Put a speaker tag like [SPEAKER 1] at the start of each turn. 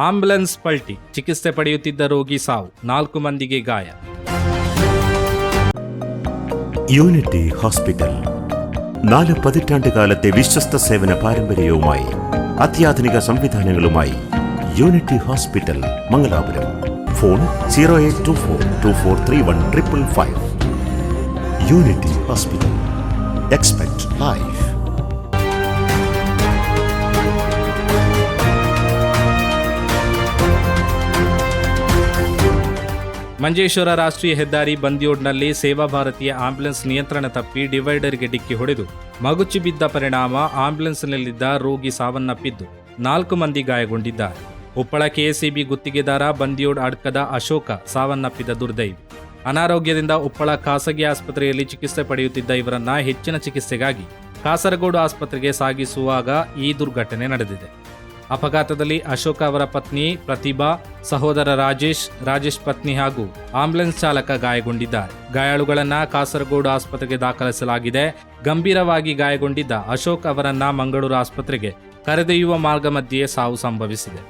[SPEAKER 1] Ambulance ಪಲ್ಟಿ, ಚಿಕಿತ್ಸೆ ಪಡೆಯುತ್ತಿದ್ದ ರೋಗಿ സാವು, 4 ಮಂದಿಗೆ ಗಾಯ.
[SPEAKER 2] യൂണിറ്റി ഹോസ്പിറ്റൽ 4 പതിറ്റാണ്ടുകാലത്തെ വിശ്വസ്ത സേവന പാരമ്പര്യവുമായി അത്യാധുനിക സംവിധാനങ്ങളുമായി unity hospital Mangalapuram. Phone 0824243155. Unity hospital. Expect life.
[SPEAKER 1] Manjeshwar ರಾಷ್ಟ್ರೀಯ ಹೆದ್ದಾರಿ ಬಂದಿಯೋಡ್ನಲ್ಲಿ ಸೇವಾ ಭಾರತೀಯ ಆಂಬ್ಯುಲೆನ್ಸ್ ನಿಯಂತ್ರಣ ತಪ್ಪಿ ಡಿವೈಡರ್ಗೆ ಡಿಕ್ಕಿ ಹೊಡೆದು ಮಗುಚಿ ಬಿದ್ದ ಪರಿಣಾಮ ಆಂಬ್ಯುಲೆನ್ಸ್ನಲ್ಲಿದ್ದ ರೋಗಿ ಸಾವನ್ನಪ್ಪಿದ್ದು 4 ಮಂದಿ ಗಾಯಗೊಂಡಿದ್ದಾರೆ. ಉಪ್ಪಳ ಕೆಎಸ್ಇಬಿ ಗುತ್ತಿಗೆದಾರ ಬಂದಿಯೋಡ್ ಅಡ್ಕದ ಅಶೋಕ ಸಾವನ್ನಪ್ಪಿದ ದುರ್ದೈವಿ. ಅನಾರೋಗ್ಯದಿಂದ ಉಪ್ಪಳ ಖಾಸಗಿ ಆಸ್ಪತ್ರೆಯಲ್ಲಿ ಚಿಕಿತ್ಸೆ ಪಡೆಯುತ್ತಿದ್ದ ಇವರನ್ನ ಹೆಚ್ಚಿನ ಚಿಕಿತ್ಸೆಗಾಗಿ ಕಾಸರಗೋಡು ಆಸ್ಪತ್ರೆಗೆ ಸಾಗಿಸುವಾಗ ಈ ದುರ್ಘಟನೆ ನಡೆದಿದೆ. ಅಪಘಾತದಲ್ಲಿ ಅಶೋಕ ಅವರ ಪತ್ನಿ ಪ್ರತಿಭಾ, ಸಹೋದರ ರಾಜೇಶ್ ಪತ್ನಿ ಹಾಗೂ ಆಂಬ್ಯುಲೆನ್ಸ್ ಚಾಲಕ ಗಾಯಗೊಂಡಿದ್ದಾರೆ. ಗಾಯಾಳುಗಳನ್ನ ಕಾಸರಗೋಡು ಆಸ್ಪತ್ರೆಗೆ ದಾಖಲಿಸಲಾಗಿದೆ. ಗಂಭೀರವಾಗಿ ಗಾಯಗೊಂಡಿದ್ದ ಅಶೋಕ್ ಅವರನ್ನ ಮಂಗಳೂರು ಆಸ್ಪತ್ರೆಗೆ ಕರೆದೊಯ್ಯುವ ಮಾರ್ಗ ಮಧ್ಯೆ ಸಾವು ಸಂಭವಿಸಿದೆ.